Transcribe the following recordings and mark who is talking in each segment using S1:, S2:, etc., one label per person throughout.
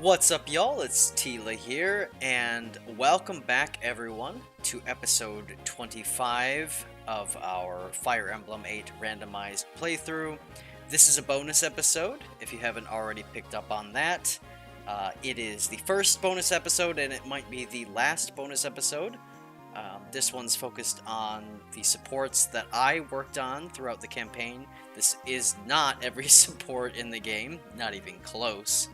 S1: What's up, y'all? It's Tila here, and welcome back, everyone, to episode 25 of our Fire Emblem 8 randomized playthrough. This is a bonus episode, if you haven't already picked up on that. It is the first bonus episode, and it might be the last bonus episode. This one's focused on the supports that I worked on throughout the campaign. This is not every support in the game, not even close.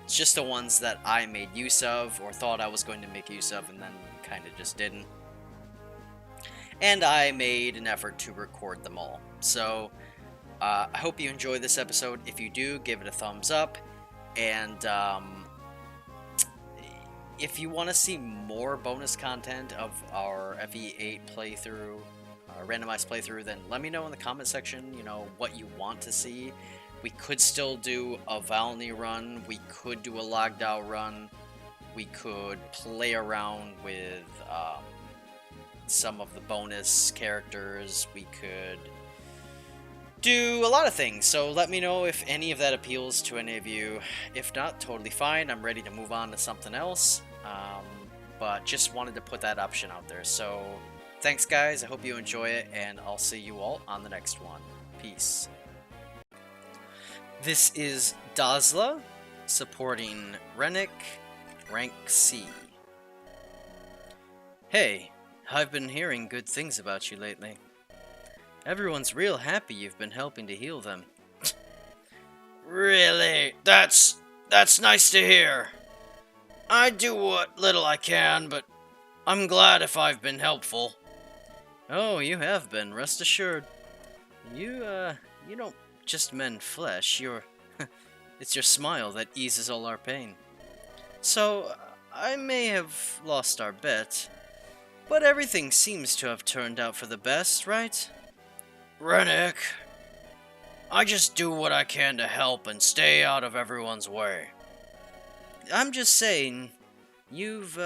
S1: It's just the ones that I made use of, or thought I was going to make use of, and then kind of just didn't. And I made an effort to record them all. So, I hope you enjoy this episode. If you do, give it a thumbs up. And, if you want to see more bonus content of our FE8 playthrough, randomized playthrough, then let me know in the comment section, what you want to see. We could still do a Valny run, we could do a Lagdao run, we could play around with some of the bonus characters, we could do a lot of things, so let me know if any of that appeals to any of you. If not, totally fine, I'm ready to move on to something else, but just wanted to put that option out there. So thanks guys, I hope you enjoy it, and I'll see you all on the next one. Peace. This is Dazla, supporting Rennick, rank C. Hey, I've been hearing good things about you lately. Everyone's real happy you've been helping to heal them. Really? That's nice to hear. I do what little I can, but I'm glad if I've been helpful. Oh, you have been, rest assured. You don't just mend flesh, it's your smile that eases all our pain. So, I may have lost our bet, but everything seems to have turned out for the best, right? Rennick, I just do what I can to help and stay out of everyone's way. I'm just saying, you've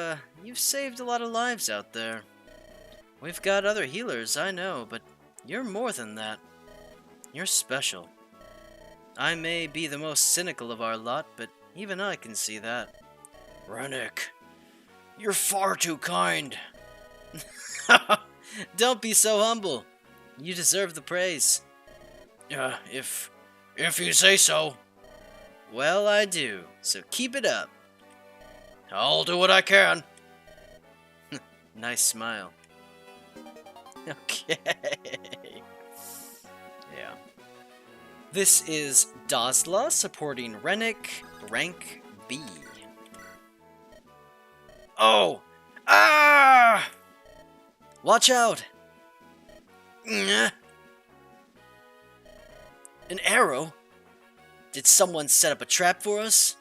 S1: saved a lot of lives out there. We've got other healers, I know, but you're more than that. You're special. I may be the most cynical of our lot, but even I can see that. Rennick, you're far too kind. Don't be so humble. You deserve the praise. If you say so. Well, I do, so keep it up. I'll do what I can. Nice smile. Okay. Yeah. This is Dazla, supporting Rennick, rank B. Oh! Ah! Watch out! An arrow? Did someone set up a trap for us?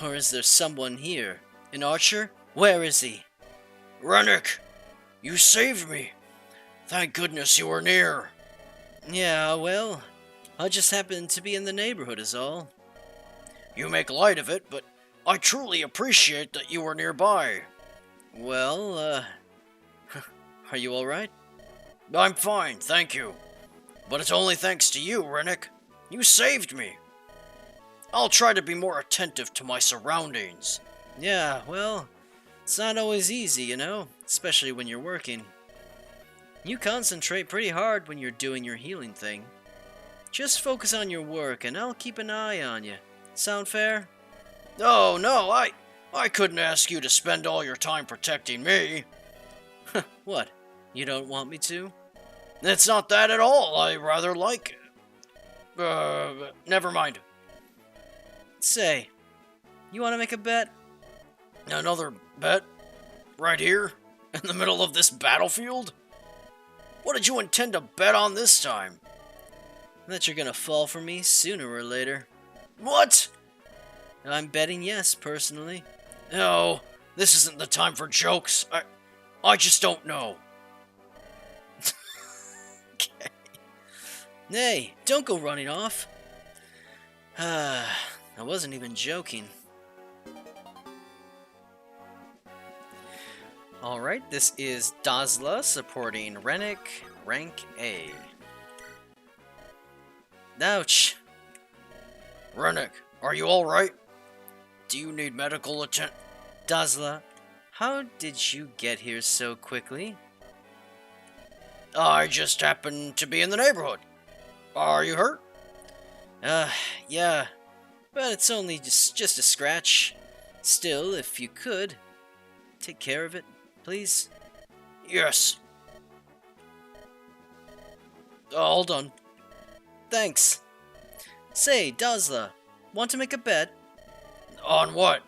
S1: Or is there someone here? An archer? Where is he? Rennick! You saved me! Thank goodness you were near! Yeah, well, I just happened to be in the neighborhood is all. You make light of it, but I truly appreciate that you were nearby. Well, are you alright? I'm fine, thank you. But it's only thanks to you, Rennick. You saved me. I'll try to be more attentive to my surroundings. Yeah, well, it's not always easy, especially when you're working. You concentrate pretty hard when you're doing your healing thing. Just focus on your work and I'll keep an eye on you. Sound fair? Oh, no, I couldn't ask you to spend all your time protecting me. What? You don't want me to? It's not that at all. I rather like it. Never mind. Say, you want to make a bet? Another bet? Right here? In the middle of this battlefield? What did you intend to bet on this time? That you're gonna fall for me sooner or later. What? I'm betting yes, personally. No, this isn't the time for jokes. I just don't know. Okay. Hey, don't go running off. I wasn't even joking. Alright, this is Dazla supporting Rennick, rank A. Ouch. Rennick, are you alright? Do you need medical attention? Dazla, how did you get here so quickly? I just happened to be in the neighborhood. Are you hurt? Yeah, but it's only just a scratch. Still, if you could, take care of it, please. Yes. All done. Thanks. Say, Dazla, want to make a bet? On what?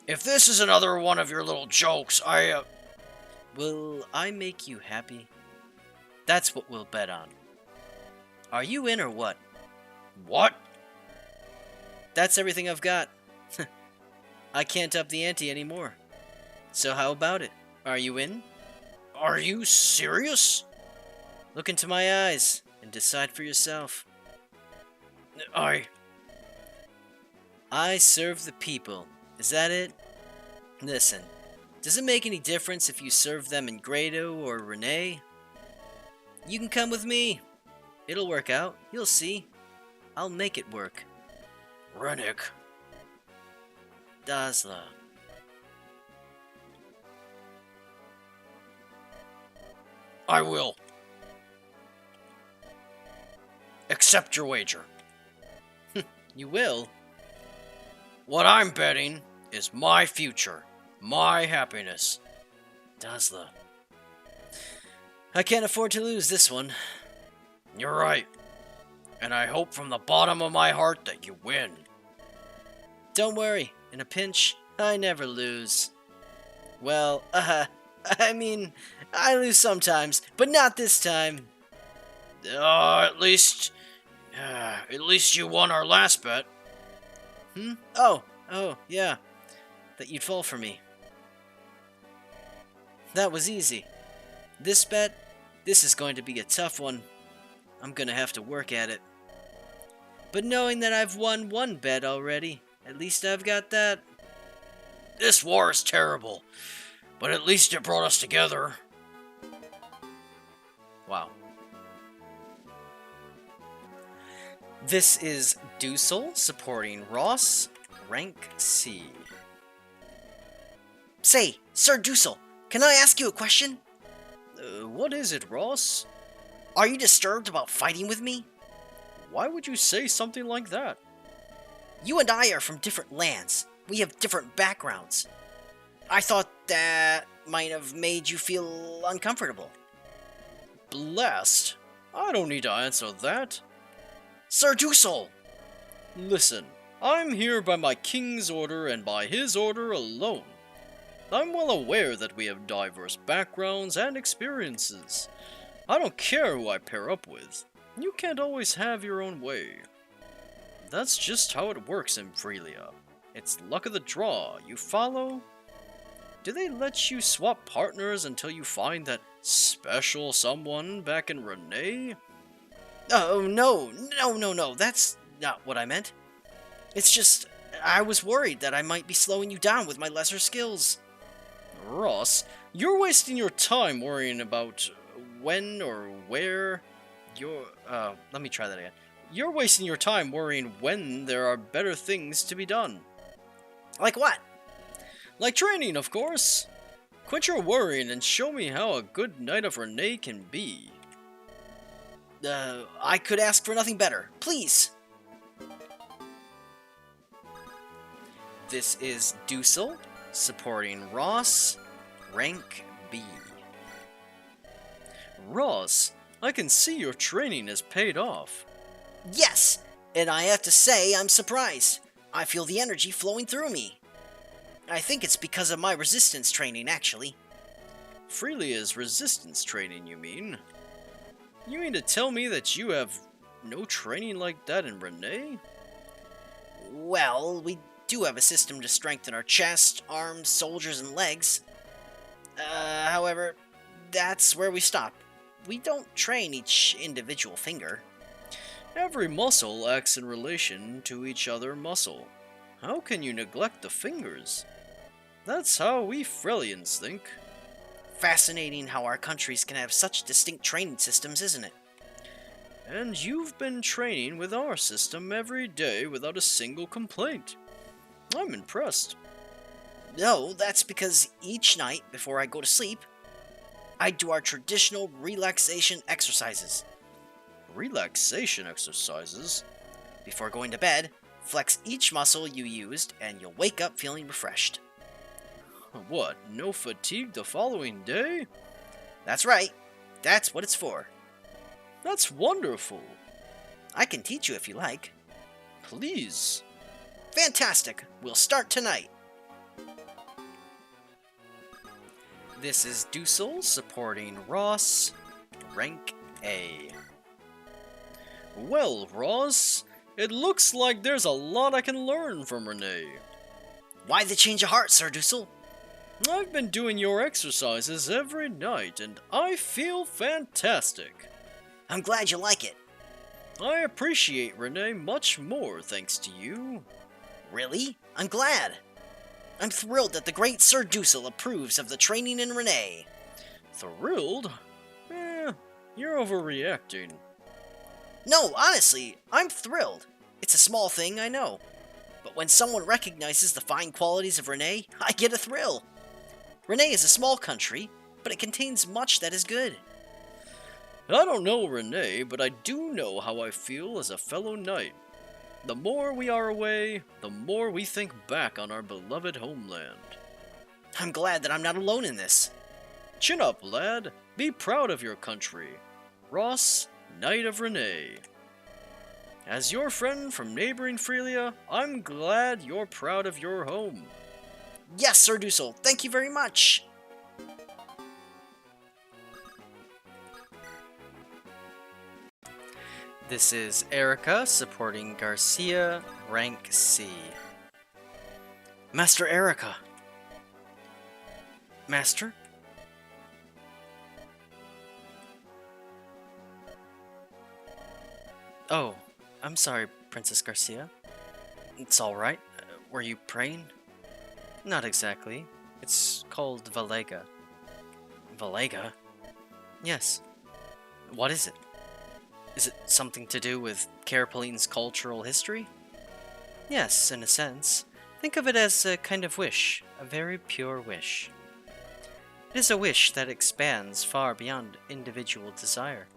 S1: If this is another one of your little jokes, Will I make you happy? That's what we'll bet on. Are you in or what? What? That's everything I've got. I can't up the ante anymore. So how about it? Are you in? Are you serious? Look into my eyes and decide for yourself. I serve the people. Is that it? Listen, does it make any difference if you serve them in Grado or Renee? You can come with me. It'll work out. You'll see. I'll make it work. Rennick. Dazla. I will. Accept your wager. You will? What I'm betting is my future, my happiness. Dazla. I can't afford to lose this one. You're right. And I hope from the bottom of my heart that you win. Don't worry. In a pinch, I never lose. Well, I mean, I lose sometimes, but not this time. At least you won our last bet. Oh, yeah. That you'd fall for me. That was easy. This bet, this is going to be a tough one. I'm gonna have to work at it. But knowing that I've won one bet already, at least I've got that. This war is terrible, but at least it brought us together. Wow. This is Dussel supporting Ross, rank C. Say, Sir Dussel, can I ask you a question? What is it, Ross? Are you disturbed about fighting with me? Why would you say something like that? You and I are from different lands. We have different backgrounds. I thought that might have made you feel uncomfortable. Blessed. I don't need to answer that. Sir Dussel! Listen, I'm here by my king's order and by his order alone. I'm well aware that we have diverse backgrounds and experiences. I don't care who I pair up with. You can't always have your own way. That's just how it works in Freelia. It's luck of the draw, you follow? Do they let you swap partners until you find that special someone back in Renee? Oh, no, that's not what I meant. It's just, I was worried that I might be slowing you down with my lesser skills. Ross, you're wasting your time worrying about when or where let me try that again. You're wasting your time worrying when there are better things to be done. Like what? Like training, of course. Quit your worrying and show me how a good Knight of Renee can be. I could ask for nothing better. Please! This is Dussel, supporting Ross, rank B. Ross, I can see your training has paid off. Yes, and I have to say I'm surprised. I feel the energy flowing through me. I think it's because of my resistance training, actually. Freelia's resistance training, you mean? You mean to tell me that you have no training like that in Renee? Well, we do have a system to strengthen our chest, arms, shoulders, and legs. However, that's where we stop. We don't train each individual finger. Every muscle acts in relation to each other muscle. How can you neglect the fingers? That's how we Frelians think. Fascinating how our countries can have such distinct training systems, isn't it? And you've been training with our system every day without a single complaint. I'm impressed. No, that's because each night before I go to sleep, I do our traditional relaxation exercises. Relaxation exercises? Before going to bed, flex each muscle you used and you'll wake up feeling refreshed. What, no fatigue the following day? That's right. That's what it's for. That's wonderful. I can teach you if you like. Please. Fantastic. We'll start tonight. This is Dussel supporting Ross, rank A. Well, Ross, it looks like there's a lot I can learn from Renee. Why the change of heart, Sir Dussel? I've been doing your exercises every night, and I feel fantastic. I'm glad you like it. I appreciate Renee much more thanks to you. Really? I'm glad. I'm thrilled that the great Sir Dussel approves of the training in Renee. Thrilled? You're overreacting. No, honestly, I'm thrilled. It's a small thing, I know. But when someone recognizes the fine qualities of Renee, I get a thrill. Renee is a small country, but it contains much that is good. I don't know Renee, but I do know how I feel as a fellow knight. The more we are away, the more we think back on our beloved homeland. I'm glad that I'm not alone in this. Chin up, lad. Be proud of your country. Ross, Knight of Renee. As your friend from neighboring Frelia, I'm glad you're proud of your home. Yes, Sir Dussel, thank you very much. This is Erica supporting Garcia, rank C. Master Erica. Master? Oh, I'm sorry, Princess Garcia. It's alright. Were you praying? Not exactly. It's called Valega. Valega? Yes. What is it? Is it something to do with Carapaline's cultural history? Yes, in a sense. Think of it as a kind of wish, a very pure wish. It is a wish that expands far beyond individual desire.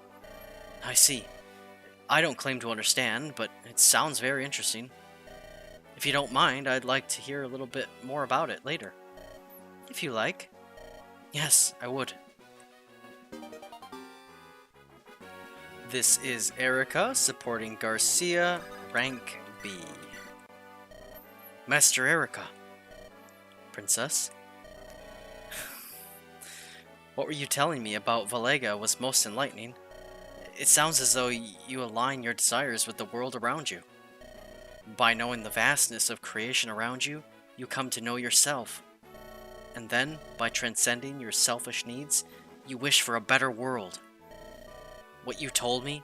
S1: I see. I don't claim to understand, but it sounds very interesting. If you don't mind, I'd like to hear a little bit more about it later. If you like. Yes, I would. This is Erica supporting Garcia, rank B. Master Erica. Princess? What were you telling me about Valega was most enlightening. It sounds as though you align your desires with the world around you. By knowing the vastness of creation around you, you come to know yourself. And then, by transcending your selfish needs, you wish for a better world. What you told me,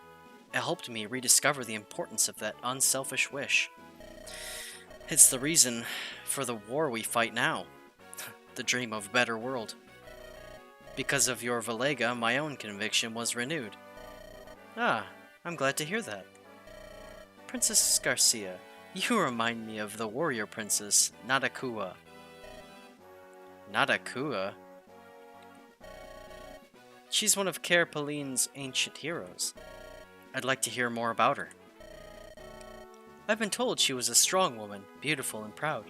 S1: it helped me rediscover the importance of that unselfish wish. It's the reason for the war we fight now, the dream of a better world. Because of your Valega, my own conviction was renewed. Ah, I'm glad to hear that. Princess Garcia, you remind me of the warrior princess, Nadakuya. Nadakuya? She's one of Carapaline's ancient heroes. I'd like to hear more about her. I've been told she was a strong woman, beautiful and proud.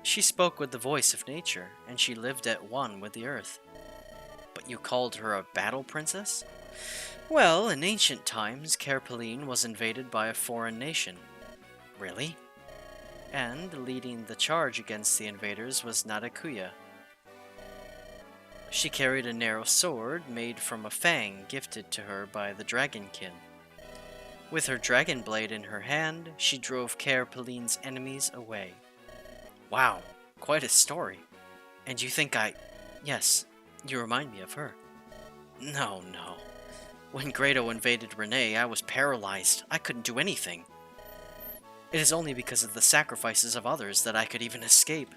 S1: She spoke with the voice of nature, and she lived at one with the earth. But you called her a battle princess? Well, in ancient times, Carapaline was invaded by a foreign nation. Really? And leading the charge against the invaders was Nadakuya. She carried a narrow sword made from a fang gifted to her by the Dragonkin. With her dragon blade in her hand, she drove Carapaline's enemies away. Wow, quite a story. And you think Yes, you remind me of her. No. When Grado invaded Renee, I was paralyzed. I couldn't do anything. It is only because of the sacrifices of others that I could even escape.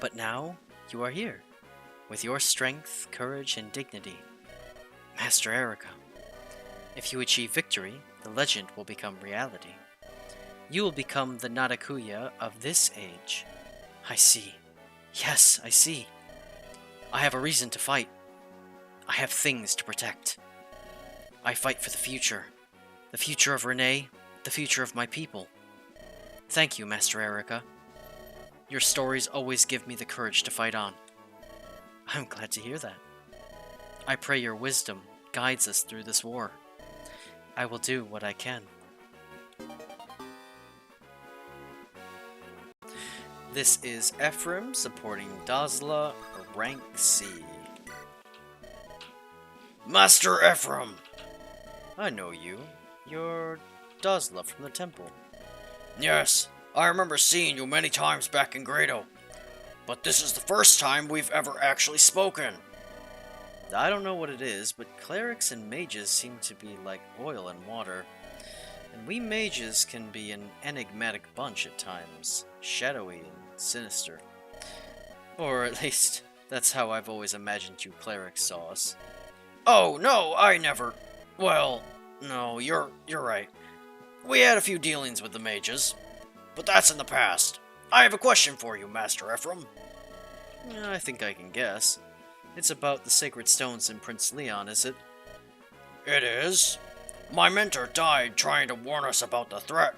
S1: But now, you are here. With your strength, courage, and dignity. Master Erica, if you achieve victory, the legend will become reality. You will become the Nadakuya of this age. I see. Yes, I see. I have a reason to fight. I have things to protect. I fight for the future. The future of Renee, the future of my people. Thank you, Master Erica. Your stories always give me the courage to fight on. I'm glad to hear that. I pray your wisdom guides us through this war. I will do what I can. This is Ephraim supporting Dazla, rank C. Master Ephraim! I know you. You're Dazla from the temple. Yes, I remember seeing you many times back in Grado. But this is the first time we've ever actually spoken. I don't know what it is, but clerics and mages seem to be like oil and water. And we mages can be an enigmatic bunch at times, shadowy and sinister. Or at least, that's how I've always imagined you clerics saw us. Oh, no, I never... Well, no, you're right. We had a few dealings with the mages, but that's in the past. I have a question for you, Master Ephraim. I think I can guess. It's about the sacred stones in Prince Leon, is it? It is. My mentor died trying to warn us about the threat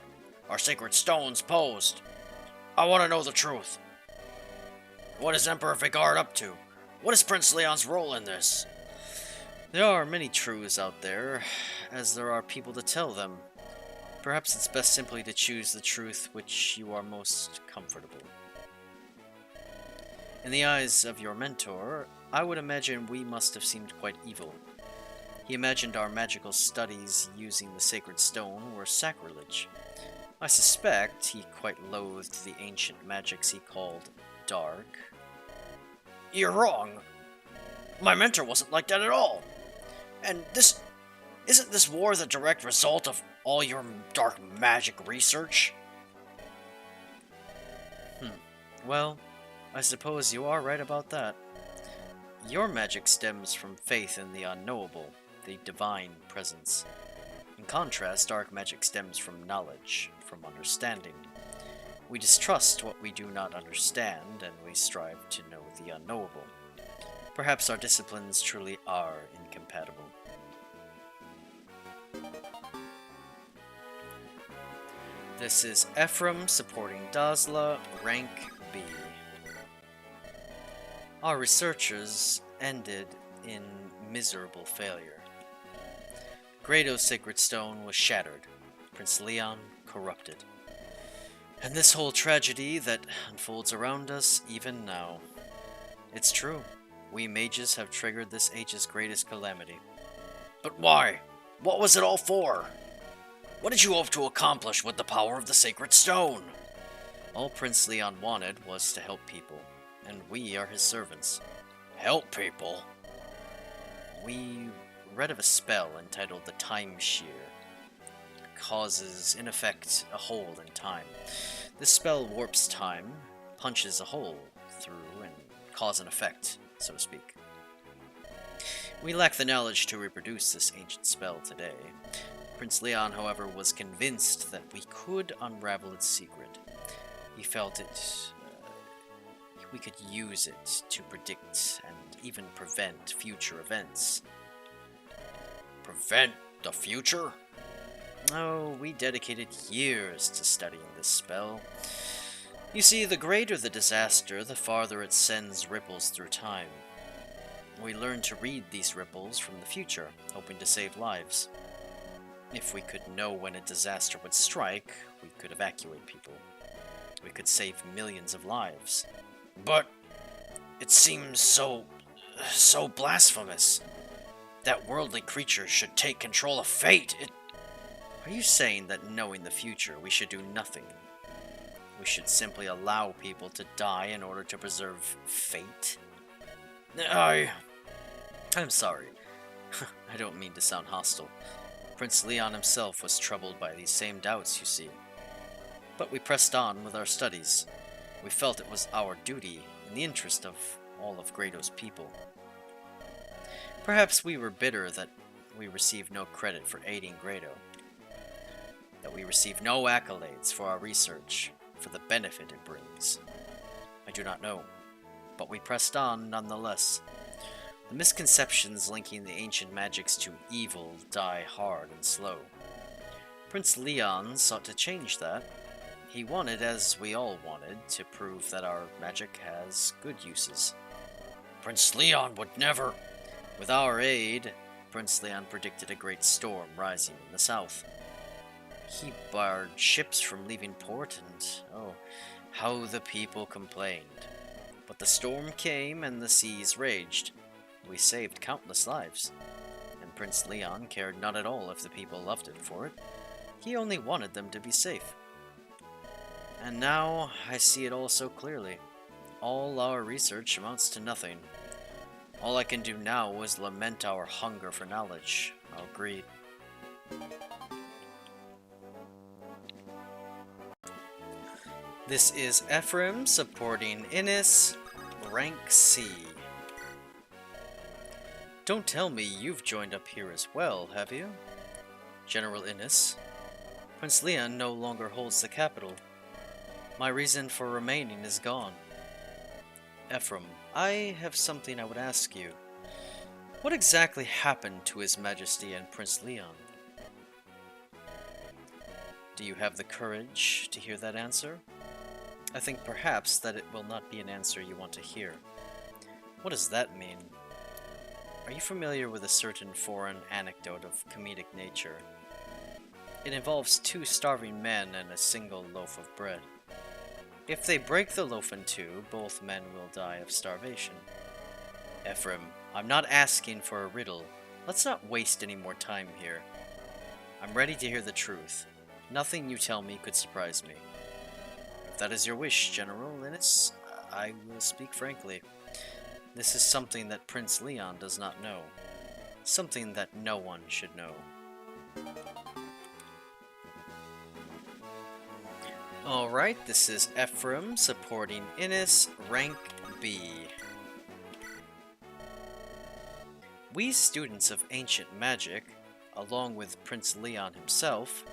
S1: our sacred stones posed. I want to know the truth. What is Emperor Vigard up to? What is Prince Leon's role in this? There are many truths out there, as there are people to tell them. Perhaps it's best simply to choose the truth which you are most comfortable. In the eyes of your mentor, I would imagine we must have seemed quite evil. He imagined our magical studies using the sacred stone were sacrilege. I suspect he quite loathed the ancient magics he called dark. You're wrong. My mentor wasn't like that at all. And isn't this war the direct result of all your dark magic research? Well, I suppose you are right about that. Your magic stems from faith in the unknowable, the divine presence. In contrast, dark magic stems from knowledge, from understanding. We distrust what we do not understand, and we strive to know the unknowable. Perhaps our disciplines truly are incompatible. This is Ephraim supporting Dazla, rank B. Our researchers ended in miserable failure. Grado's sacred stone was shattered, Prince Leon corrupted. And this whole tragedy that unfolds around us even now. It's true, we mages have triggered this age's greatest calamity. But why? What was it all for? What did you hope to accomplish with the power of the sacred stone? All Prince Leon wanted was to help people, and we are his servants. Help people? We read of a spell entitled the Time Shear. It causes, in effect, a hole in time. This spell warps time, punches a hole through, and cause and effect, so to speak. We lack the knowledge to reproduce this ancient spell today. Prince Leon, however, was convinced that we could unravel its secret. He felt we could use it to predict and even prevent future events. Prevent the future? Oh, we dedicated years to studying this spell. You see, the greater the disaster, the farther it sends ripples through time. We learned to read these ripples from the future, hoping to save lives. If we could know when a disaster would strike, we could evacuate people. We could save millions of lives. But it seems so blasphemous. That worldly creature should take control of fate. Are you saying that knowing the future, we should do nothing? We should simply allow people to die in order to preserve fate? I'm sorry. I don't mean to sound hostile. Prince Leon himself was troubled by these same doubts, you see. But we pressed on with our studies. We felt it was our duty, in the interest of all of Grado's people. Perhaps we were bitter that we received no credit for aiding Grado. that we receive no accolades for our research, for the benefit it brings? I do not know, but we pressed on nonetheless. The misconceptions linking the ancient magics to evil die hard and slow. Prince Leon sought to change that. He wanted, as we all wanted, to prove that our magic has good uses. Prince Leon would never... With our aid, Prince Leon predicted a great storm rising in the south. He barred ships from leaving port, and oh, how the people complained. But the storm came and the seas raged. We saved countless lives, and Prince Leon cared not at all if the people loved it for it. He only wanted them to be safe. And now I see it all so clearly. All our research amounts to nothing. All I can do now is lament our hunger for knowledge, our greed. This is Ephraim supporting Innis, rank C. Don't tell me you've joined up here as well, have you? General Innis. Prince Leon no longer holds the capital. My reason for remaining is gone. Ephraim, I have something I would ask you. What exactly happened to His Majesty and Prince Leon? Do you have the courage to hear that answer? I think perhaps that it will not be an answer you want to hear. What does that mean? Are you familiar with a certain foreign anecdote of comedic nature? It involves two starving men and a single loaf of bread. If they break the loaf in two, both men will die of starvation. Ephraim, I'm not asking for a riddle. Let's not waste any more time here. I'm ready to hear the truth. Nothing you tell me could surprise me. If that is your wish, General Linus, I will speak frankly. This is something that Prince Leon does not know. Something that no one should know. Alright, this is Ephraim supporting Innis, rank B. We students of ancient magic, along with Prince Leon himself,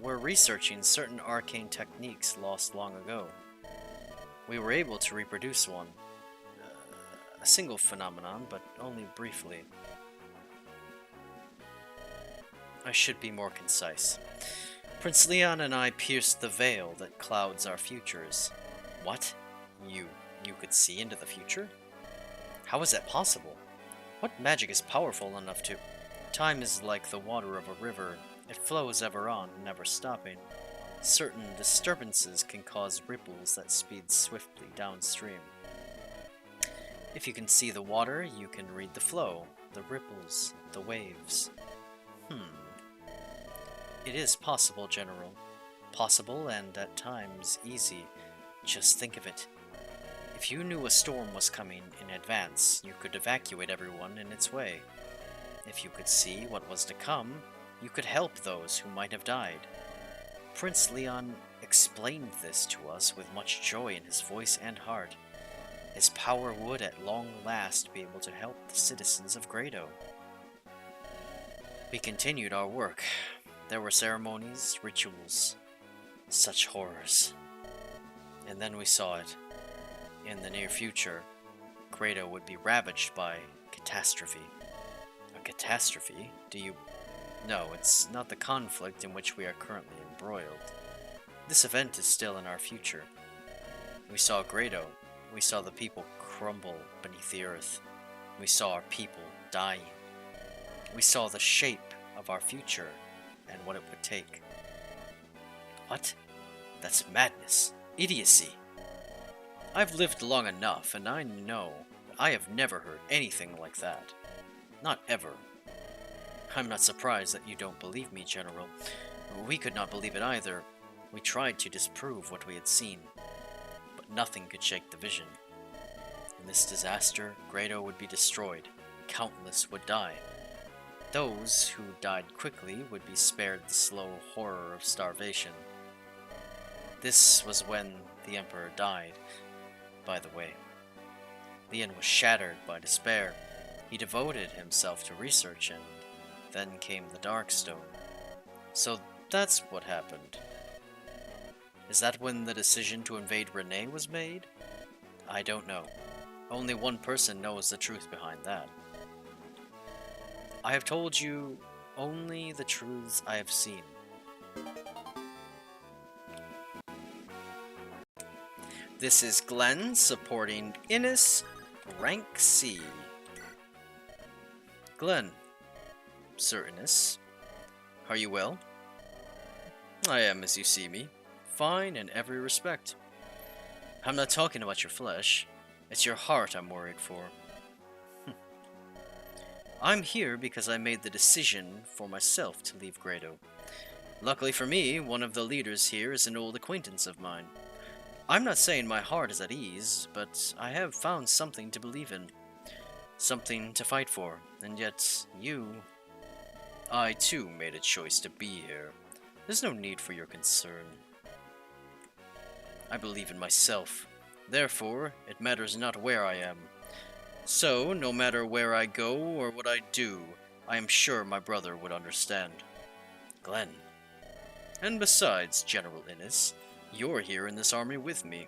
S1: were researching certain arcane techniques lost long ago. We were able to reproduce one. A single phenomenon, but only briefly. I should be more concise. Prince Leon and I pierced the veil that clouds our futures. What? You could see into the future? How is that possible? What magic is powerful enough to... Time is like the water of a river. It flows ever on, never stopping. Certain disturbances can cause ripples that speed swiftly downstream. If you can see the water, you can read the flow, the ripples, the waves. It is possible, General. Possible and, at times, easy. Just think of it. If you knew a storm was coming in advance, you could evacuate everyone in its way. If you could see what was to come, you could help those who might have died. Prince Leon explained this to us with much joy in his voice and heart. His power would at long last be able to help the citizens of Grado. We continued our work. There were ceremonies, rituals, such horrors. And then we saw it. In the near future, Grado would be ravaged by catastrophe. A catastrophe? No, it's not the conflict in which we are currently embroiled. This event is still in our future. We saw Grado. We saw the people crumble beneath the earth. We saw our people dying. We saw the shape of our future and what it would take. What? That's madness. Idiocy. I've lived long enough, and I know I have never heard anything like that. Not ever. I'm not surprised that you don't believe me, General. We could not believe it either. We tried to disprove what we had seen, but nothing could shake the vision. In this disaster, Grado would be destroyed. Countless would die. Those who died quickly would be spared the slow horror of starvation. This was when the Emperor died, by the way. Leon was shattered by despair. He devoted himself to research, and then came the Darkstone. So That's what happened. Is that when the decision to invade Renee was made? I don't know. Only one person knows the truth behind that. I have told you only the truths I have seen. This is Glenn supporting Innis, rank C. Glenn. Sir Innis. Are you well? I am as you see me. Fine in every respect. I'm not talking about your flesh. It's your heart I'm worried for. I'm here because I made the decision for myself to leave Grado. Luckily for me, one of the leaders here is an old acquaintance of mine. I'm not saying my heart is at ease, but I have found something to believe in. Something to fight for, and yet I too made a choice to be here. There's no need for your concern. I believe in myself. Therefore, it matters not where I am. So, no matter where I go or what I do, I am sure my brother would understand. Glenn. And besides, General Innis, you're here in this army with me.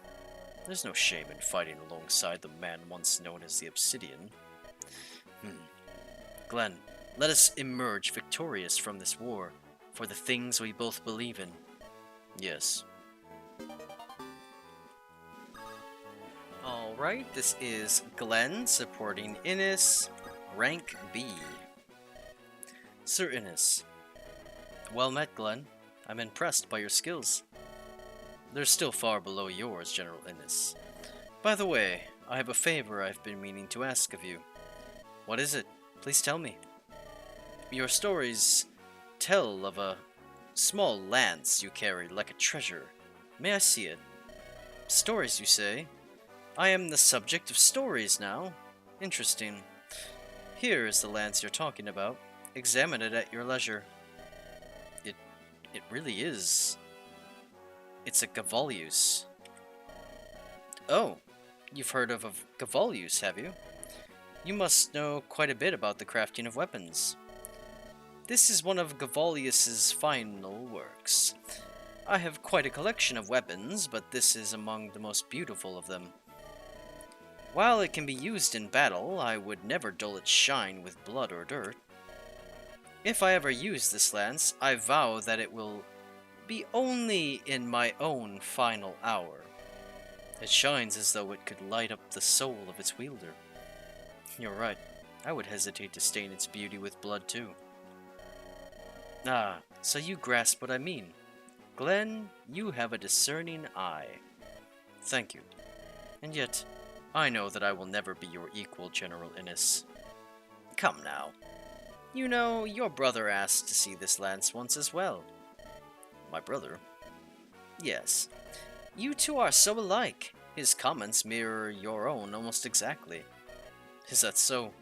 S1: There's no shame in fighting alongside the man once known as the Obsidian. Glenn, let us emerge victorious from this war, for the things we both believe in. Yes. Alright, this is Glenn supporting Innis, rank B. Sir Innis. Well met, Glenn. I'm impressed by your skills. They're still far below yours, General Innis. By the way, I have a favor I've been meaning to ask of you. What is it? Please tell me. Your stories tell of a small lance you carry like a treasure. May I see it? Stories, you say? I am the subject of stories now. Interesting. Here is the lance you're talking about. Examine it at your leisure. It really is. It's a Gavalius. Oh, you've heard of a Gavalius, have you? You must know quite a bit about the crafting of weapons. This is one of Gavalius's final works. I have quite a collection of weapons, but this is among the most beautiful of them. While it can be used in battle, I would never dull its shine with blood or dirt. If I ever use this lance, I vow that it will be only in my own final hour. It shines as though it could light up the soul of its wielder. You're right, I would hesitate to stain its beauty with blood too. Ah, so you grasp what I mean. Glenn, you have a discerning eye. Thank you. And yet, I know that I will never be your equal, General Innis. Come now. You know, your brother asked to see this lance once as well. My brother? Yes. You two are so alike. His comments mirror your own almost exactly. Is that so?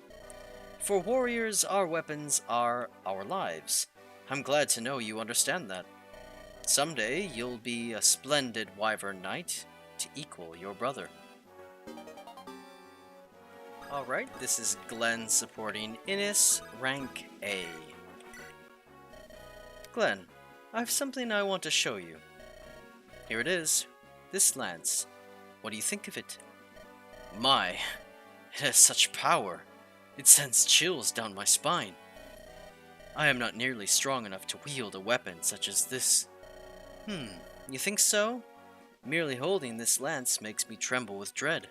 S1: For warriors, our weapons are our lives. I'm glad to know you understand that. Someday, you'll be a splendid Wyvern Knight to equal your brother. Alright, this is Glenn supporting Innis, rank A. Glenn, I have something I want to show you. Here it is, this lance. What do you think of it? My, it has such power. It sends chills down my spine. I am not nearly strong enough to wield a weapon such as this. You think so? Merely holding this lance makes me tremble with dread.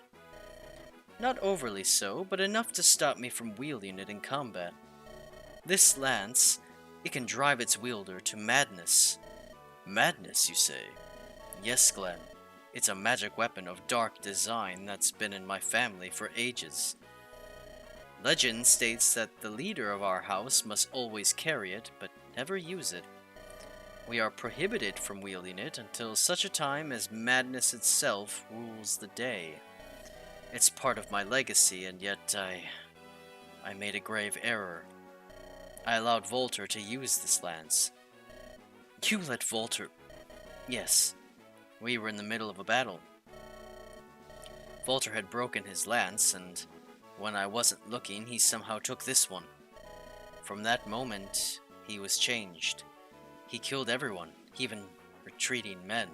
S1: Not overly so, but enough to stop me from wielding it in combat. This lance, it can drive its wielder to madness. Madness, you say? Yes, Glenn. It's a magic weapon of dark design that's been in my family for ages. Legend states that the leader of our house must always carry it, but never use it. We are prohibited from wielding it until such a time as madness itself rules the day. It's part of my legacy, and yet I made a grave error. I allowed Volter to use this lance. You let Volter... Yes, we were in the middle of a battle. Volter had broken his lance, and when I wasn't looking, he somehow took this one. From that moment, he was changed. He killed everyone, even retreating men.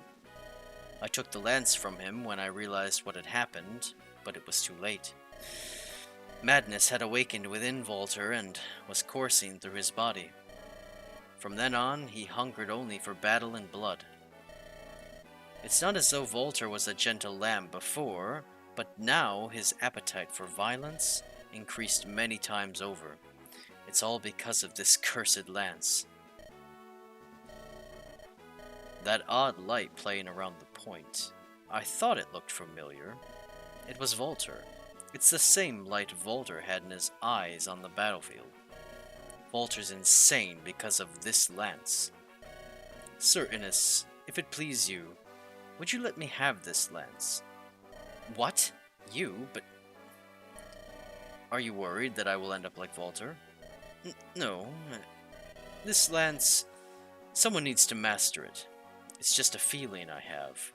S1: I took the lance from him when I realized what had happened, but it was too late. Madness had awakened within Volter and was coursing through his body. From then on, he hungered only for battle and blood. It's not as though Volter was a gentle lamb before, but now his appetite for violence increased many times over. It's all because of this cursed lance. That odd light playing around the point. I thought it looked familiar. It was Volter. It's the same light Volter had in his eyes on the battlefield. Volter's insane because of this lance. Sir Innes, if it please you, would you let me have this lance? What? You? But... Are you worried that I will end up like Volter? No. This lance... Someone needs to master it. It's just a feeling I have.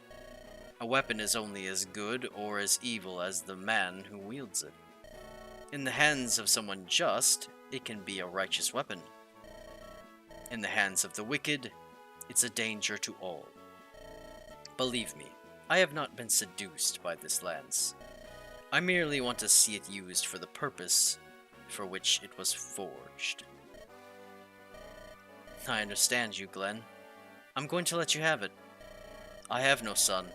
S1: A weapon is only as good or as evil as the man who wields it. In the hands of someone just, it can be a righteous weapon. In the hands of the wicked, it's a danger to all. Believe me, I have not been seduced by this lance. I merely want to see it used for the purpose for which it was forged. I understand you, Glenn. I'm going to let you have it. I have no son.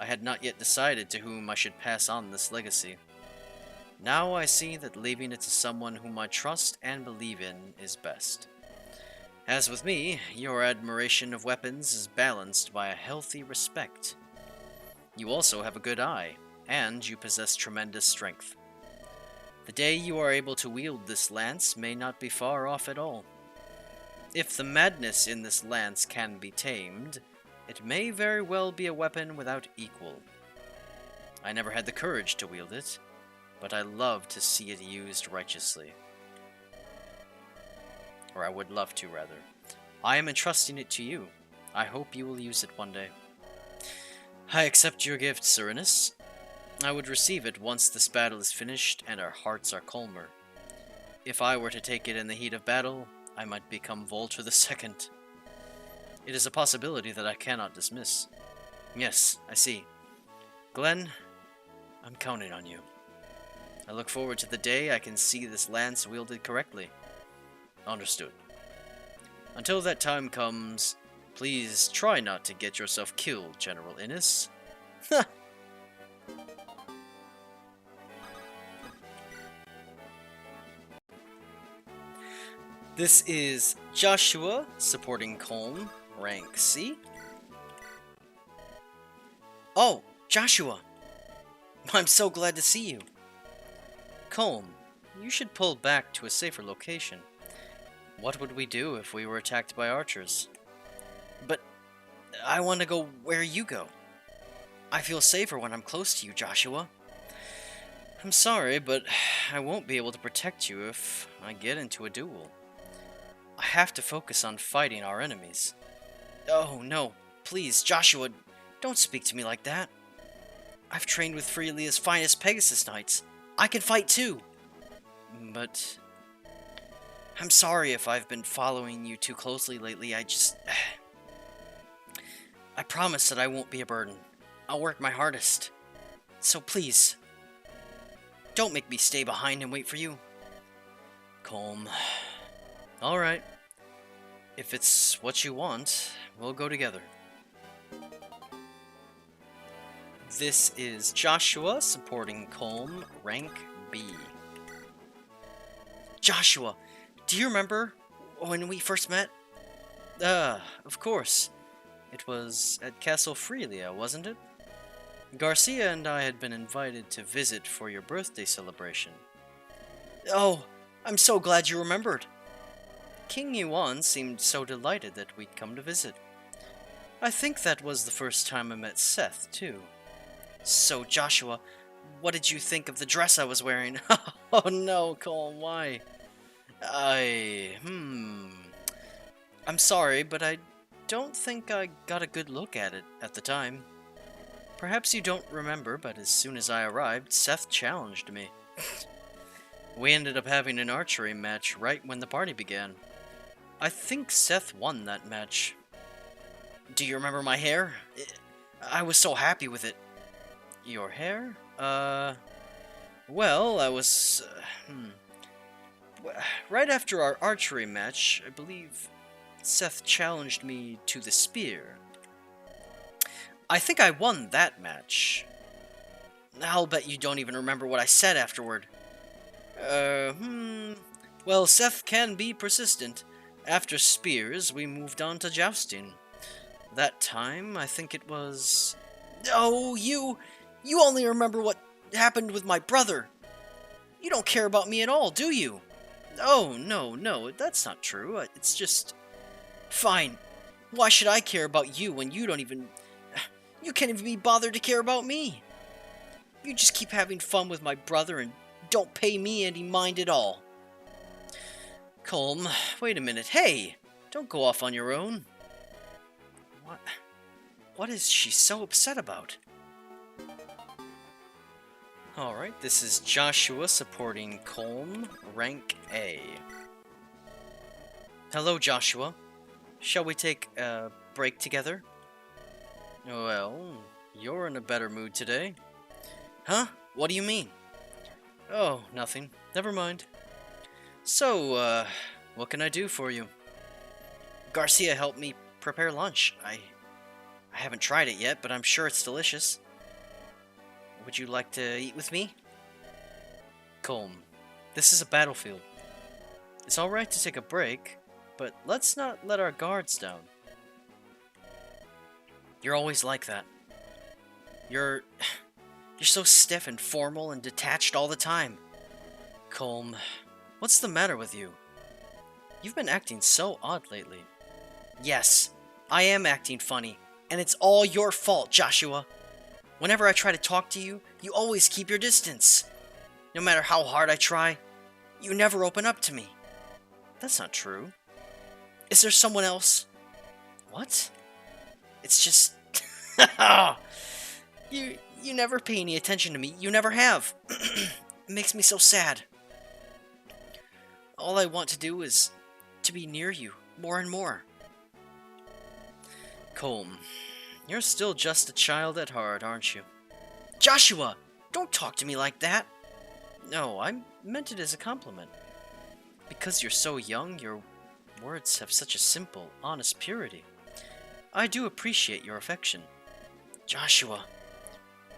S1: I had not yet decided to whom I should pass on this legacy. Now I see that leaving it to someone whom I trust and believe in is best. As with me, your admiration of weapons is balanced by a healthy respect. You also have a good eye, and you possess tremendous strength. The day you are able to wield this lance may not be far off at all. If the madness in this lance can be tamed, it may very well be a weapon without equal. I never had the courage to wield it, but I love to see it used righteously. Or I would love to, rather. I am entrusting it to you. I hope you will use it one day. I accept your gift, Sir Innes. I would receive it once this battle is finished and our hearts are calmer. If I were to take it in the heat of battle, I might become Volter II. It is a possibility that I cannot dismiss. Yes, I see. Glenn, I'm counting on you. I look forward to the day I can see this lance wielded correctly. Understood. Until that time comes, please try not to get yourself killed, General Innes. This is Joshua, supporting Colm, rank C. Oh, Joshua! I'm so glad to see you. Colm, you should pull back to a safer location. What would we do if we were attacked by archers? But I want to go where you go. I feel safer when I'm close to you, Joshua. I'm sorry, but I won't be able to protect you if I get into a duel. I have to focus on fighting our enemies. Oh, no. Please, Joshua, don't speak to me like that. I've trained with Freelia's finest Pegasus Knights. I can fight too. But... I'm sorry if I've been following you too closely lately. I promise that I won't be a burden. I'll work my hardest. So please, don't make me stay behind and wait for you. Colm. Alright. If it's what you want, we'll go together. This is Joshua, supporting Colm, rank B. Joshua, do you remember when we first met? Of course. It was at Castle Freelia, wasn't it? Garcia and I had been invited to visit for your birthday celebration. Oh, I'm so glad you remembered. King Yuan seemed so delighted that we'd come to visit. I think that was the first time I met Seth, too. So, Joshua, what did you think of the dress I was wearing? Oh no, Colm, why? I'm sorry, but I don't think I got a good look at it at the time. Perhaps you don't remember, but as soon as I arrived, Seth challenged me. We ended up having an archery match right when the party began. I think Seth won that match. Do you remember my hair? I was so happy with it. Your hair? Well, I was... Right after our archery match, I believe Seth challenged me to the spear. I think I won that match. I'll bet you don't even remember what I said afterward. Well, Seth can be persistent. After spears, we moved on to jousting. That time, I think it was... Oh, you only remember what happened with my brother. You don't care about me at all, do you? Oh, no, that's not true. It's just... Fine. Why should I care about you when you don't even... You can't even be bothered to care about me. You just keep having fun with my brother and don't pay me any mind at all. Colm, wait a minute. Hey! Don't go off on your own. What is she so upset about? Alright, this is Joshua supporting Colm, rank A. Hello, Joshua. Shall we take a break together? Well, you're in a better mood today. Huh? What do you mean? Oh, nothing. Never mind. So, what can I do for you? Garcia helped me prepare lunch. I haven't tried it yet, but I'm sure it's delicious. Would you like to eat with me? Colm, this is a battlefield. It's alright to take a break, but let's not let our guards down. You're always like that. You're so stiff and formal and detached all the time. Colm, what's the matter with you? You've been acting so odd lately. Yes, I am acting funny, and it's all your fault, Joshua. Whenever I try to talk to you, you always keep your distance. No matter how hard I try, you never open up to me. That's not true. Is there someone else? What? It's just... You never pay any attention to me. You never have. It makes me so sad. All I want to do is to be near you more and more. Colm, you're still just a child at heart, aren't you? Joshua! Don't talk to me like that! No, I meant it as a compliment. Because you're so young, your words have such a simple, honest purity. I do appreciate your affection. Joshua,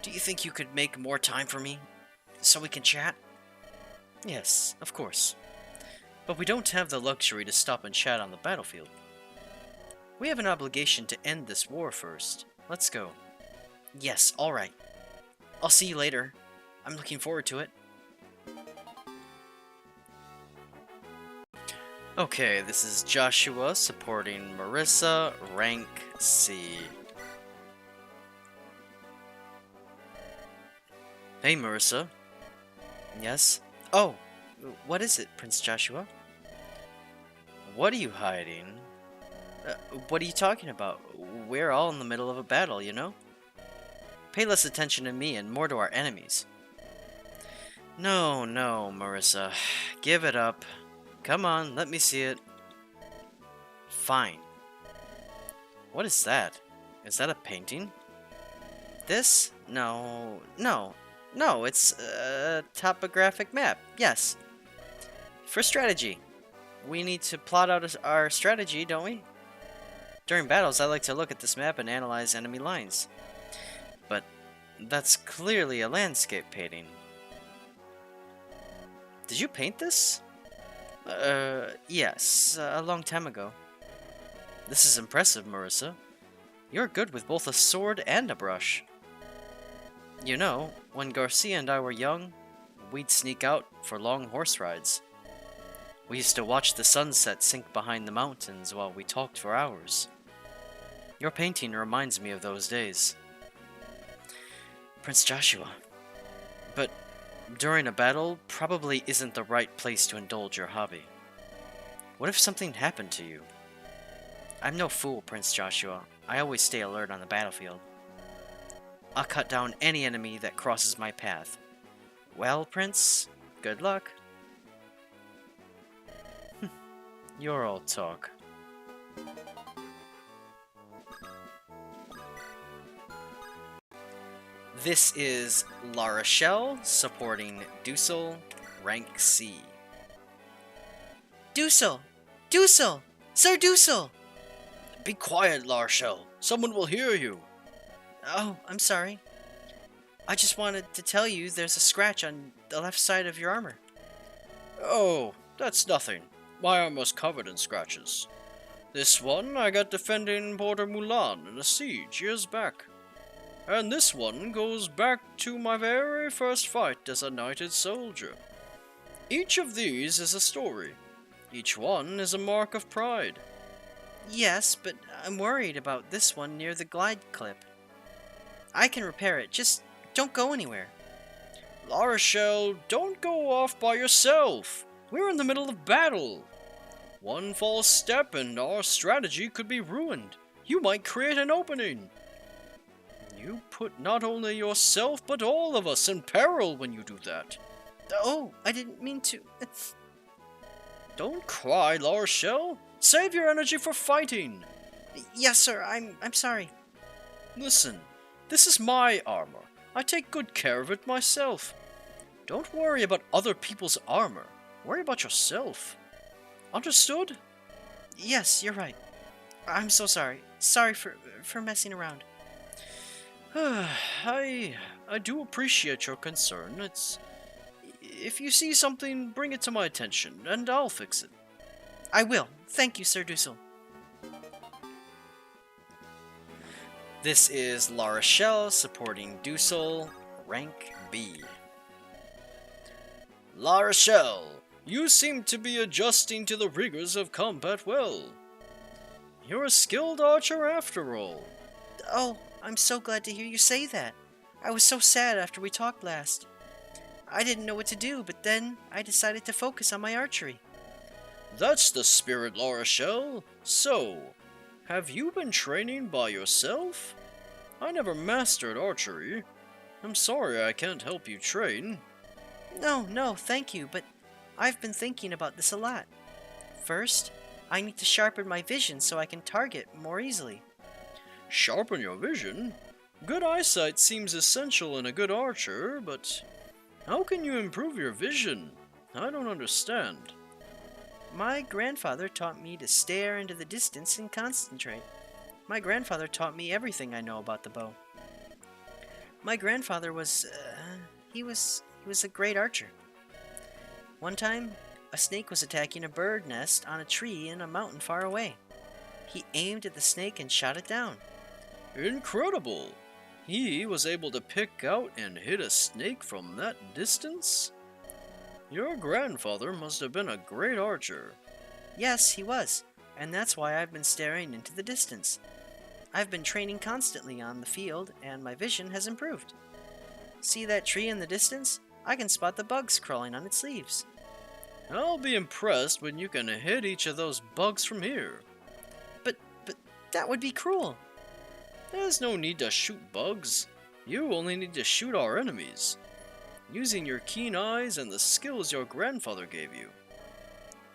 S1: do you think you could make more time for me, so we can chat? Yes, of course. But we don't have the luxury to stop and chat on the battlefield. We have an obligation to end this war first. Let's go. Yes, alright. I'll see you later. I'm looking forward to it. Okay, this is Joshua supporting Marissa, rank C. Hey, Marissa. Yes? Oh, what is it, Prince Joshua? What are you hiding? What are you talking about? We're all in the middle of a battle, you know? Pay less attention to me and more to our enemies. No, Marissa. Give it up. Come on, let me see it. Fine. What is that? Is that a painting? This? No, it's a topographic map. Yes. For strategy. We need to plot out our strategy, don't we? During battles, I like to look at this map and analyze enemy lines. But that's clearly a landscape painting. Did you paint this? Yes, a long time ago. This is impressive, Marissa. You're good with both a sword and a brush. You know, when Garcia and I were young, we'd sneak out for long horse rides. We used to watch the sunset sink behind the mountains while we talked for hours. Your painting reminds me of those days. Prince Joshua. But during a battle probably isn't the right place to indulge your hobby. What if something happened to you? I'm no fool, Prince Joshua. I always stay alert on the battlefield. I'll cut down any enemy that crosses my path. Well, Prince, good luck. You're all talk. This is La Rochelle supporting Dussel, rank C. Dussel! Dussel! Sir Dussel! Be quiet, La Rochelle. Someone will hear you. Oh, I'm sorry. I just wanted to tell you there's a scratch on the left side of your armor. Oh, that's nothing. My armor's covered in scratches. This one I got defending Border Mulan in a siege years back. And this one goes back to my very first fight as a knighted soldier. Each of these is a story. Each one is a mark of pride. Yes, but I'm worried about this one near the glide clip. I can repair it, just don't go anywhere. La Rochelle, don't go off by yourself. We're in the middle of battle. One false step and our strategy could be ruined. You might create an opening. You put not only yourself but all of us in peril when you do that. Oh, I didn't mean to. Don't cry, La Rochelle. Save your energy for fighting. Yes, sir. I'm sorry. Listen, this is my armor. I take good care of it myself. Don't worry about other people's armor. Worry about yourself. Understood? Yes, you're right. I'm so sorry. Sorry for messing around. I do appreciate your concern. If you see something, bring it to my attention, and I'll fix it. I will. Thank you, Sir Dussel. This is La Rochelle supporting Dussel, rank B. La Rochelle, you seem to be adjusting to the rigors of combat well. You're a skilled archer after all. Oh, I'm so glad to hear you say that. I was so sad after we talked last. I didn't know what to do, but then I decided to focus on my archery. That's the spirit, La Rochelle. So, have you been training by yourself? I never mastered archery. I'm sorry I can't help you train. No, thank you, but I've been thinking about this a lot. First, I need to sharpen my vision so I can target more easily. Sharpen your vision? Good eyesight seems essential in a good archer, but how can you improve your vision? I don't understand. My grandfather taught me to stare into the distance and concentrate. My grandfather taught me everything I know about the bow. My grandfather was a great archer. One time, a snake was attacking a bird nest on a tree in a mountain far away. He aimed at the snake and shot it down. Incredible! He was able to pick out and hit a snake from that distance? Your grandfather must have been a great archer. Yes, he was, and that's why I've been staring into the distance. I've been training constantly on the field, and my vision has improved. See that tree in the distance? I can spot the bugs crawling on its leaves. I'll be impressed when you can hit each of those bugs from here. But that would be cruel. There's no need to shoot bugs. You only need to shoot our enemies, using your keen eyes and the skills your grandfather gave you.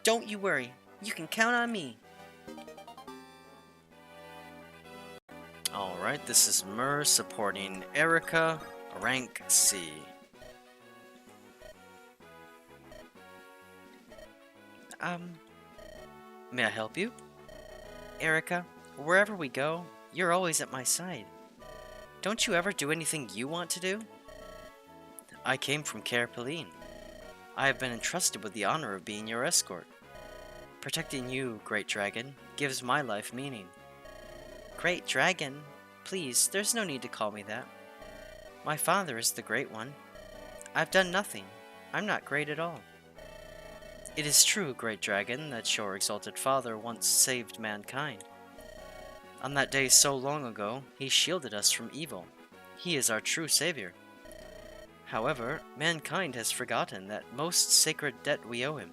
S1: Don't you worry. You can count on me. Alright, this is Mur supporting Erica, rank C. May I help you? Erica, wherever we go, you're always at my side. Don't you ever do anything you want to do? I came from Carpeline. I have been entrusted with the honor of being your escort. Protecting you, Great Dragon, gives my life meaning. Great Dragon? Please, there's no need to call me that. My father is the Great One. I've done nothing. I'm not great at all. It is true, Great Dragon, that your exalted father once saved mankind. On that day so long ago, he shielded us from evil. He is our true savior. However, mankind has forgotten that most sacred debt we owe him.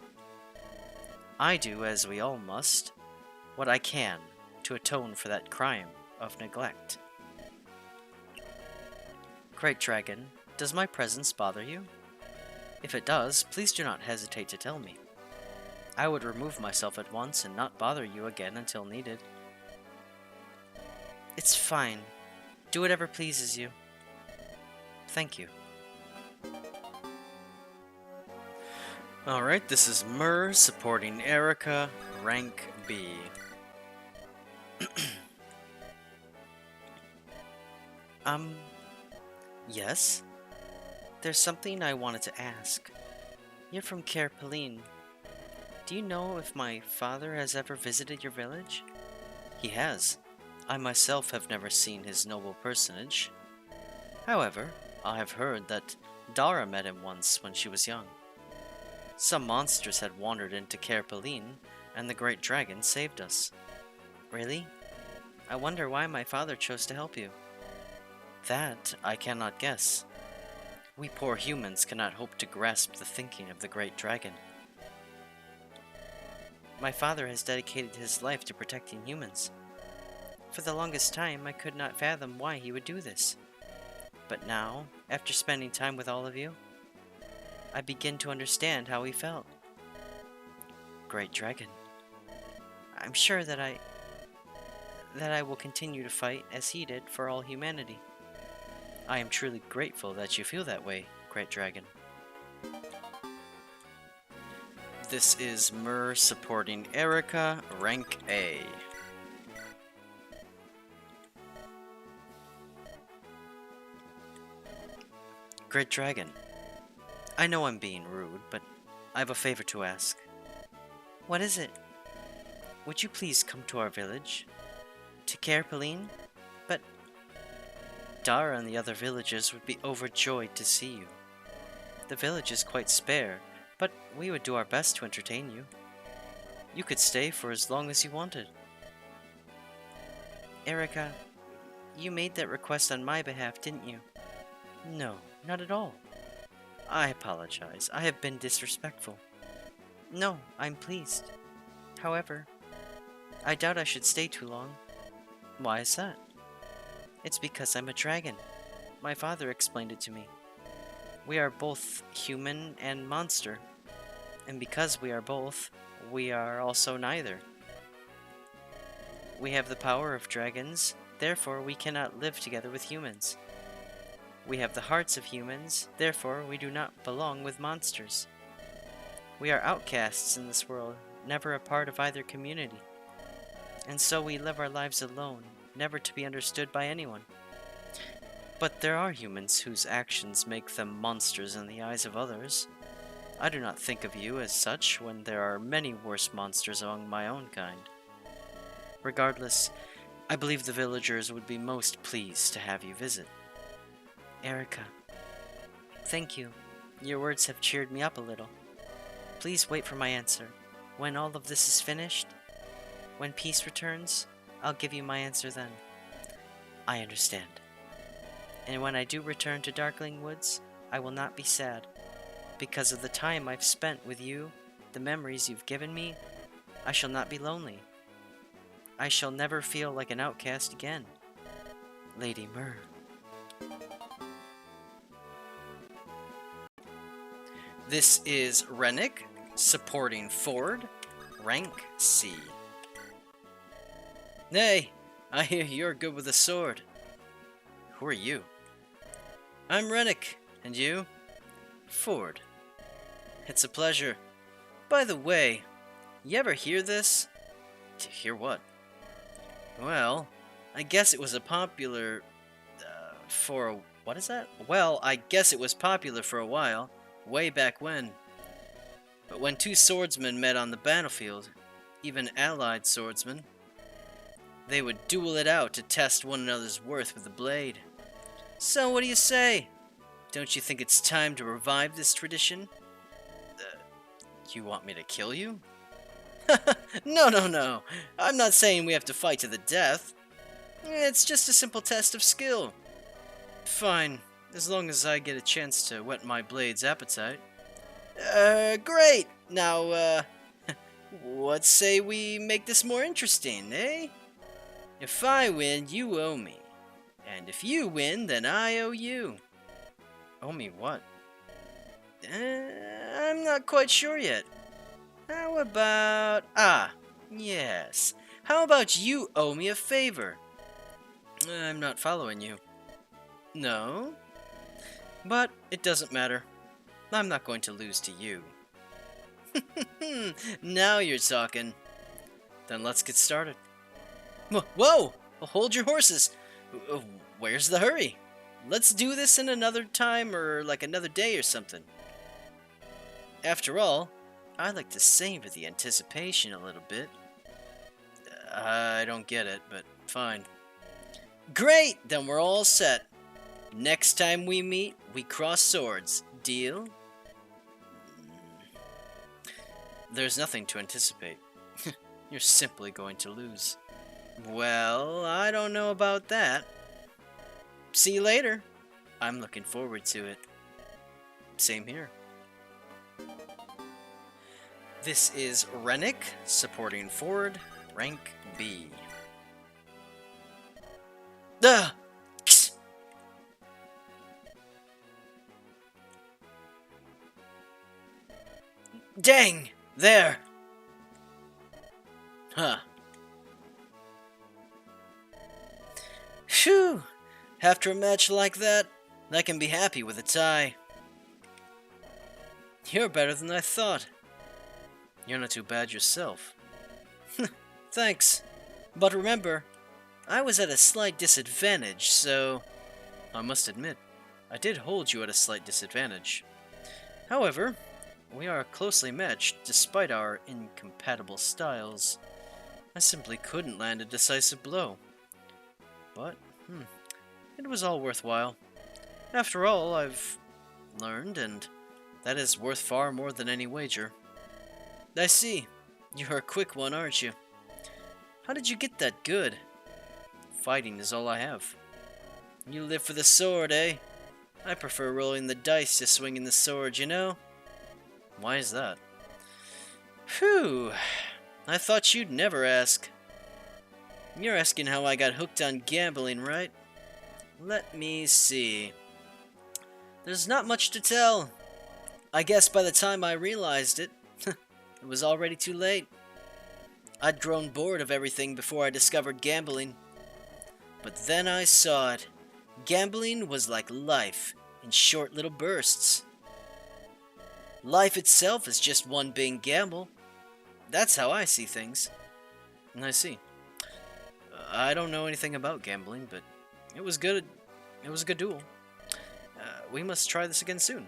S1: I do, as we all must, what I can to atone for that crime of neglect. Great Dragon, does my presence bother you? If it does, please do not hesitate to tell me. I would remove myself at once and not bother you again until needed. It's fine. Do whatever pleases you. Thank you. Alright, this is Myrrh supporting Erica, rank B. Yes? There's something I wanted to ask. You're from Kerpeline. Do you know if my father has ever visited your village? He has. I myself have never seen his noble personage. However, I have heard that Dara met him once when she was young. Some monsters had wandered into Kerpeline, and the great dragon saved us. Really? I wonder why my father chose to help you. That I cannot guess. We poor humans cannot hope to grasp the thinking of the great dragon. My father has dedicated his life to protecting humans. For the longest time, I could not fathom why he would do this. But now, after spending time with all of you, I begin to understand how he felt. Great dragon. I'm sure that I will continue to fight as he did for all humanity. I am truly grateful that you feel that way, Great Dragon. This is Myrrh supporting Erica, rank A. Great Dragon, I know I'm being rude, but I have a favor to ask. What is it? Would you please come to our village? To Kerpeline? But Dara and the other villagers would be overjoyed to see you. The village is quite spare, but we would do our best to entertain you. You could stay for as long as you wanted. Erica, you made that request on my behalf, didn't you? No, not at all. I apologize. I have been disrespectful. No, I'm pleased. However, I doubt I should stay too long. Why is that? It's because I'm a dragon. My father explained it to me. We are both human and monster. And because we are both, we are also neither. We have the power of dragons, therefore we cannot live together with humans. We have the hearts of humans, therefore we do not belong with monsters. We are outcasts in this world, never a part of either community. And so we live our lives alone, never to be understood by anyone. But there are humans whose actions make them monsters in the eyes of others. I do not think of you as such when there are many worse monsters among my own kind. Regardless, I believe the villagers would be most pleased to have you visit. Erica, thank you. Your words have cheered me up a little. Please wait for my answer. When all of this is finished, when peace returns, I'll give you my answer then. I understand. And when I do return to Darkling Woods, I will not be sad. Because of the time I've spent with you, the memories you've given me, I shall not be lonely. I shall never feel like an outcast again. Lady Myrrh. This is Rennick, supporting Ford, rank C. Hey, I hear you're good with a sword. Who are you? I'm Rennick, and you? Ford. It's a pleasure. By the way, you ever hear this? To hear what? Well, I guess it was a popular, what is that? Well, I guess it was popular for a while, way back when. But when two swordsmen met on the battlefield, even allied swordsmen, they would duel it out to test one another's worth with the blade. So what do you say? Don't you think it's time to revive this tradition? You want me to kill you? No. I'm not saying we have to fight to the death. It's just a simple test of skill. Fine, as long as I get a chance to whet my blade's appetite. Great! Now, what say we make this more interesting, eh? If I win, you owe me. And if you win, then I owe you. Owe me what? I'm not quite sure yet. How about... Ah, yes. How about you owe me a favor? I'm not following you. No? But it doesn't matter. I'm not going to lose to you. Now you're talking. Then let's get started. Whoa! Hold your horses. Where's the hurry? Let's do this in another time or like another day or something. After all, I like to savor the anticipation a little bit. I don't get it, but fine. Great! Then we're all set. Next time we meet, we cross swords. Deal? There's nothing to anticipate. You're simply going to lose. Well, I don't know about that. See you later. I'm looking forward to it. Same here. This is Rennick, supporting Ford, rank B. Duh! Dang! There! Huh. Phew! After a match like that, I can be happy with a tie. You're better than I thought. You're not too bad yourself. Thanks. But remember, I was at a slight disadvantage, so... I must admit, I did hold you at a slight disadvantage. However, we are closely matched despite our incompatible styles. I simply couldn't land a decisive blow. But, it was all worthwhile. After all, I've learned, and that is worth far more than any wager. I see. You're a quick one, aren't you? How did you get that good? Fighting is all I have. You live for the sword, eh? I prefer rolling the dice to swinging the sword, you know? Why is that? Phew. I thought you'd never ask. You're asking how I got hooked on gambling, right? Let me see. There's not much to tell. I guess by the time I realized it, it was already too late. I'd grown bored of everything before I discovered gambling. But then I saw it. Gambling was like life, in short little bursts. Life itself is just one big gamble. That's how I see things. I see. I don't know anything about gambling, but it was good. It was a good duel. We must try this again soon.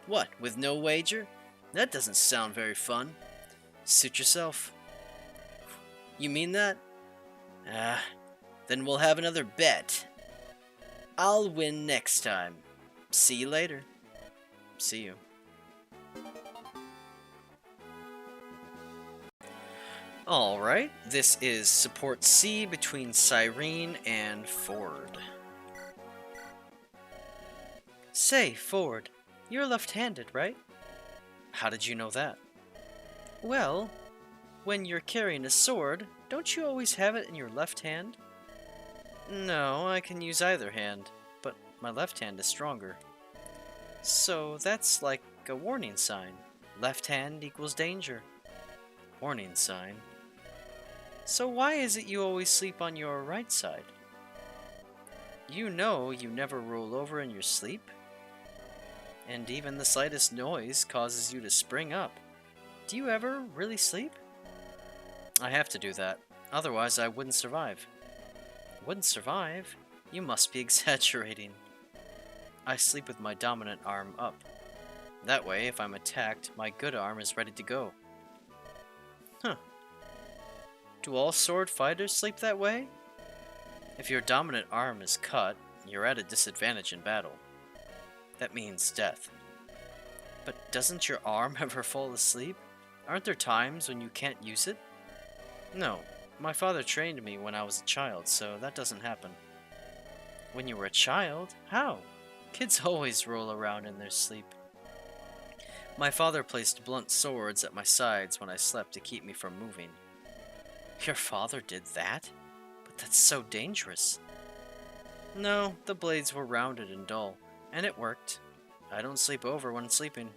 S1: What, with no wager? That doesn't sound very fun. Suit yourself. You mean that? Then we'll have another bet. I'll win next time. See you later. See you. Alright, this is Support C between Cyrene and Ford. Say, Ford, you're left-handed, right? How did you know that? Well, when you're carrying a sword, don't you always have it in your left hand? No, I can use either hand, but my left hand is stronger. So that's like a warning sign. Left hand equals danger. Warning sign. So why is it you always sleep on your right side? You know you never roll over in your sleep? And even the slightest noise causes you to spring up. Do you ever really sleep? I have to do that, otherwise I wouldn't survive. Wouldn't survive? You must be exaggerating. I sleep with my dominant arm up. That way, if I'm attacked, my good arm is ready to go. Huh. Do all sword fighters sleep that way? If your dominant arm is cut, you're at a disadvantage in battle. That means death. But doesn't your arm ever fall asleep? Aren't there times when you can't use it? No, my father trained me when I was a child, so that doesn't happen. When you were a child? How? Kids always roll around in their sleep. My father placed blunt swords at my sides when I slept to keep me from moving. Your father did that? But that's so dangerous. No, the blades were rounded and dull, and it worked. I don't sleep over when sleeping.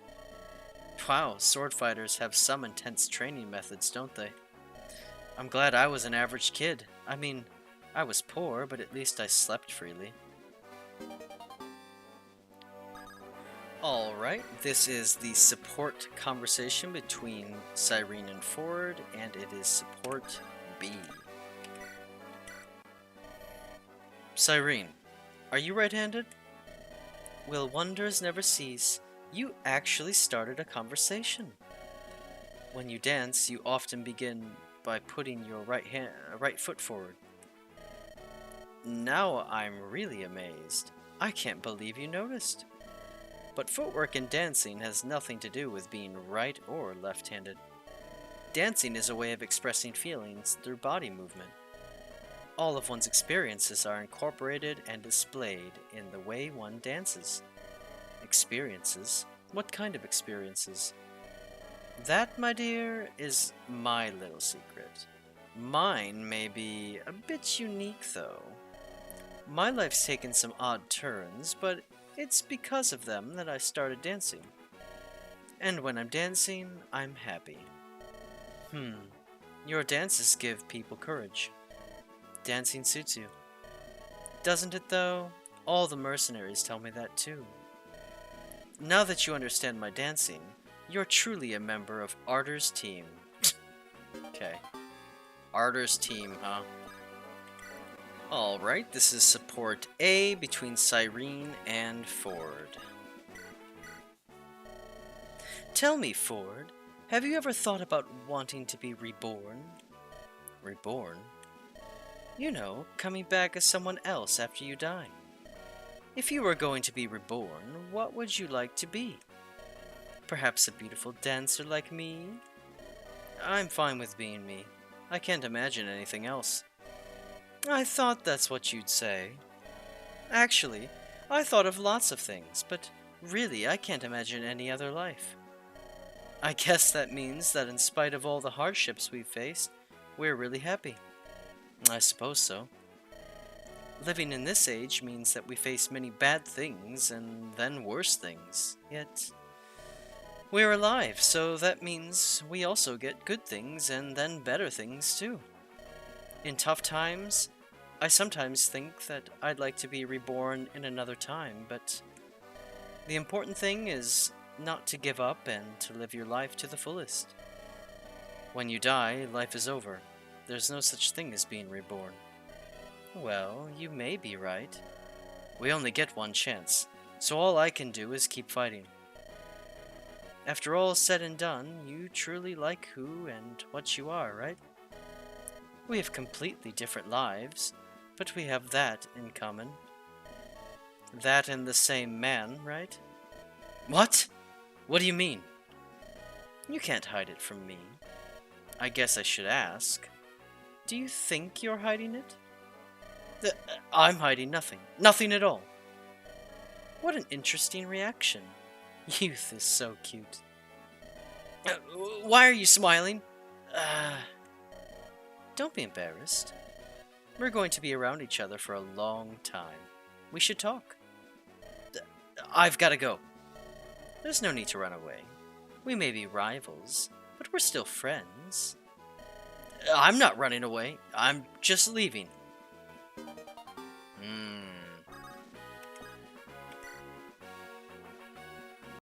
S1: Wow, sword fighters have some intense training methods, don't they? I'm glad I was an average kid. I mean, I was poor, but at least I slept freely. Alright, this is the support conversation between Cyrene and Ford, and it is support B. Cyrene, are you right-handed? Will wonders never cease? You actually started a conversation. When you dance, you often begin by putting your right foot forward. Now I'm really amazed. I can't believe you noticed. But footwork in dancing has nothing to do with being right or left-handed. Dancing is a way of expressing feelings through body movement. All of one's experiences are incorporated and displayed in the way one dances. Experiences? What kind of experiences? That, my dear, is my little secret. Mine may be a bit unique, though. My life's taken some odd turns, but it's because of them that I started dancing. And when I'm dancing, I'm happy. Your dances give people courage. Dancing suits you. Doesn't it, though? All the mercenaries tell me that, too. Now that you understand my dancing, you're truly a member of Arter's team. Okay. Arter's team, huh? Alright, this is support A between Cyrene and Ford. Tell me, Ford, have you ever thought about wanting to be reborn? Reborn? You know, coming back as someone else after you die. If you were going to be reborn, what would you like to be? Perhaps a beautiful dancer like me? I'm fine with being me. I can't imagine anything else. I thought that's what you'd say. Actually, I thought of lots of things, but really I can't imagine any other life. I guess that means that in spite of all the hardships we've faced, we're really happy. I suppose so. Living in this age means that we face many bad things and then worse things, yet we're alive, so that means we also get good things and then better things too. In tough times, I sometimes think that I'd like to be reborn in another time, but the important thing is not to give up and to live your life to the fullest. When you die, life is over. There's no such thing as being reborn. Well, you may be right. We only get one chance, so all I can do is keep fighting. After all is said and done, you truly like who and what you are, right? We have completely different lives, but we have that in common. That and the same man, right? What? What do you mean? You can't hide it from me. I guess I should ask. Do you think you're hiding it? I'm hiding nothing. Nothing at all. What an interesting reaction. Youth is so cute. Why are you smiling? Don't be embarrassed. We're going to be around each other for a long time. We should talk. I've got to go. There's no need to run away. We may be rivals, but we're still friends. I'm not running away. I'm just leaving.